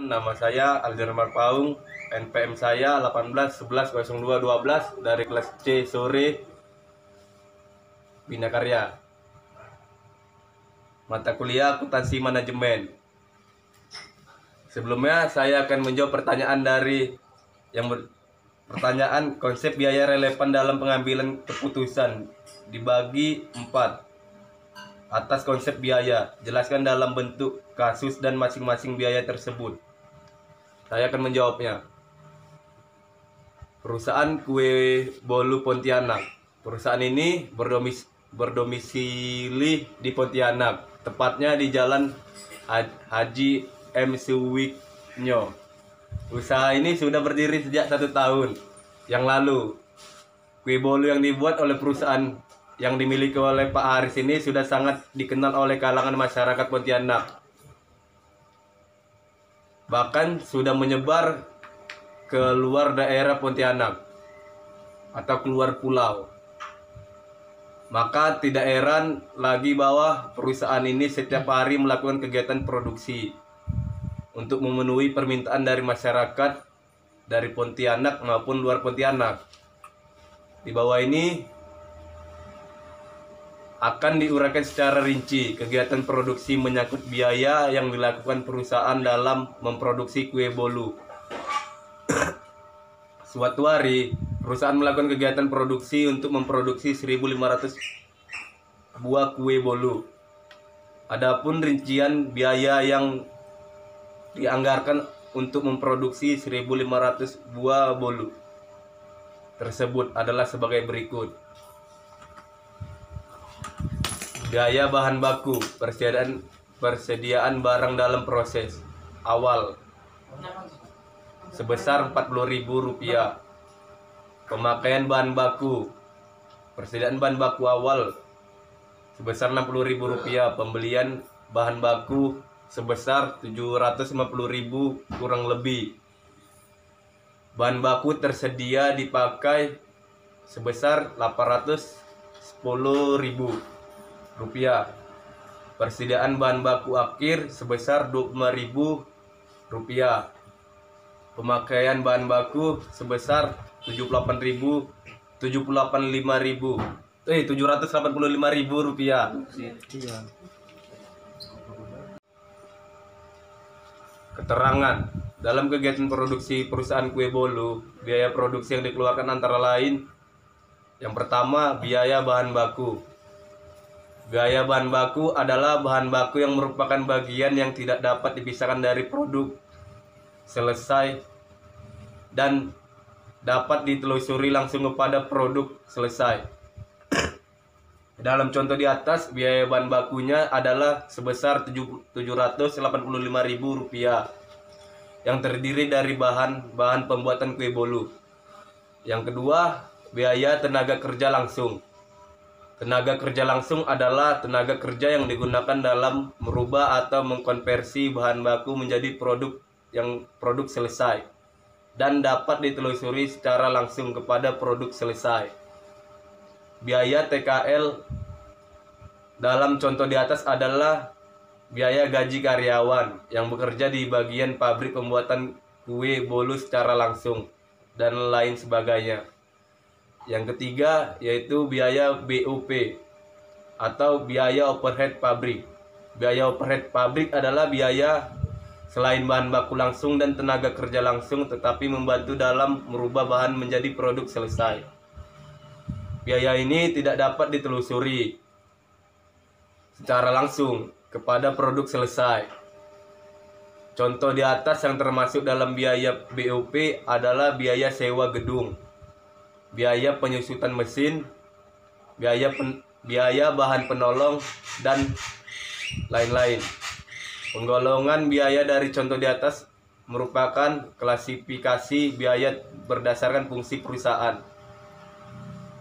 nama saya Aldermar Paung, NPM saya 18110212 dari kelas C sore Bina Karya. Mata kuliah akuntansi manajemen. Sebelumnya saya akan menjawab pertanyaan dari pertanyaan konsep biaya relevan dalam pengambilan keputusan dibagi 4. Atas konsep biaya, jelaskan dalam bentuk kasus dan masing-masing biaya tersebut. Saya akan menjawabnya. Perusahaan Kue Bolu Pontianak. Perusahaan ini berdomisili di Pontianak, tepatnya di Jalan Haji M. Suwiknyo. Usaha ini sudah berdiri sejak 1 tahun yang lalu. Kue bolu yang dibuat oleh perusahaan yang dimiliki oleh Pak Haris ini sudah sangat dikenal oleh kalangan masyarakat Pontianak. Bahkan sudah menyebar ke luar daerah Pontianak atau keluar pulau. Maka tidak heran lagi bahwa perusahaan ini setiap hari melakukan kegiatan produksi untuk memenuhi permintaan dari masyarakat dari Pontianak maupun luar Pontianak. Di bawah ini akan diuraikan secara rinci kegiatan produksi menyangkut biaya yang dilakukan perusahaan dalam memproduksi kue bolu. Suatu hari, perusahaan melakukan kegiatan produksi untuk memproduksi 1.500 buah kue bolu. Adapun rincian biaya yang dianggarkan untuk memproduksi 1.500 buah bolu tersebut adalah sebagai berikut. Biaya bahan baku, persediaan barang dalam proses awal sebesar Rp40.000. Pemakaian bahan baku, persediaan bahan baku awal sebesar Rp60.000. Pembelian bahan baku sebesar Rp750.000 kurang lebih. Bahan baku tersedia dipakai sebesar Rp810.000. Persediaan bahan baku akhir sebesar Rp25.000. Pemakaian bahan baku sebesar Rp785.000. Keterangan dalam kegiatan produksi perusahaan kue bolu, biaya produksi yang dikeluarkan antara lain: yang pertama, biaya bahan baku. Biaya bahan baku adalah bahan baku yang merupakan bagian yang tidak dapat dipisahkan dari produk selesai dan dapat ditelusuri langsung kepada produk selesai. Dalam contoh di atas, biaya bahan bakunya adalah sebesar Rp785.000 yang terdiri dari bahan pembuatan kue bolu. Yang kedua, biaya tenaga kerja langsung. Tenaga kerja langsung adalah tenaga kerja yang digunakan dalam merubah atau mengkonversi bahan baku menjadi produk selesai dan dapat ditelusuri secara langsung kepada produk selesai. Biaya TKL dalam contoh di atas adalah biaya gaji karyawan yang bekerja di bagian pabrik pembuatan kue bolu secara langsung dan lain sebagainya. Yang ketiga yaitu biaya BOP atau biaya overhead pabrik. Biaya overhead pabrik adalah biaya selain bahan baku langsung dan tenaga kerja langsung, tetapi membantu dalam merubah bahan menjadi produk selesai. Biaya ini tidak dapat ditelusuri secara langsung kepada produk selesai. Contoh di atas yang termasuk dalam biaya BOP adalah biaya sewa gedung, biaya penyusutan mesin, biaya bahan penolong, dan lain-lain. Penggolongan biaya dari contoh di atas merupakan klasifikasi biaya berdasarkan fungsi perusahaan.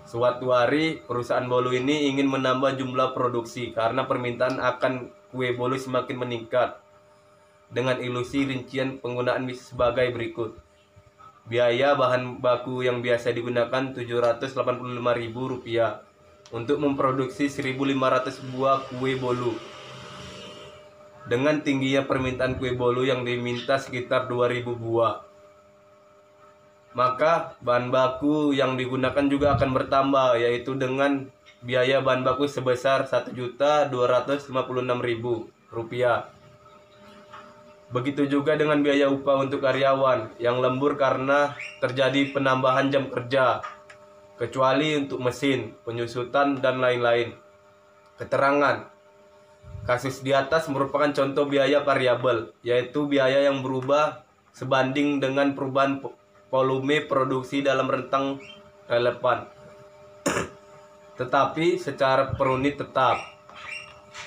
Suatu hari, perusahaan bolu ini ingin menambah jumlah produksi karena permintaan akan kue bolu semakin meningkat. Dengan ilusi rincian penggunaan sebagai berikut. Biaya bahan baku yang biasa digunakan Rp785.000 untuk memproduksi 1.500 buah kue bolu. dengan tingginya permintaan kue bolu yang diminta sekitar 2000 buah. Maka bahan baku yang digunakan juga akan bertambah, yaitu dengan biaya bahan baku sebesar Rp1.256.000. Begitu juga dengan biaya upah untuk karyawan yang lembur karena terjadi penambahan jam kerja, kecuali untuk mesin, penyusutan, dan lain-lain. Keterangan kasus di atas merupakan contoh biaya variabel, yaitu biaya yang berubah sebanding dengan perubahan volume produksi dalam rentang relevan, tetapi secara per unit tetap.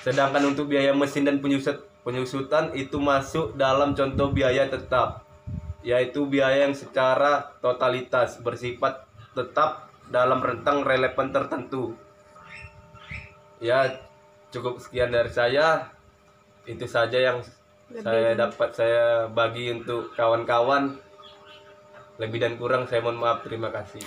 Sedangkan untuk biaya mesin dan penyusutan itu masuk dalam contoh biaya tetap, yaitu biaya yang secara totalitas bersifat tetap dalam rentang relevan tertentu. Ya, cukup sekian dari saya. Itu saja yang saya bagi untuk kawan-kawan. Lebih dan kurang saya mohon maaf. Terima kasih.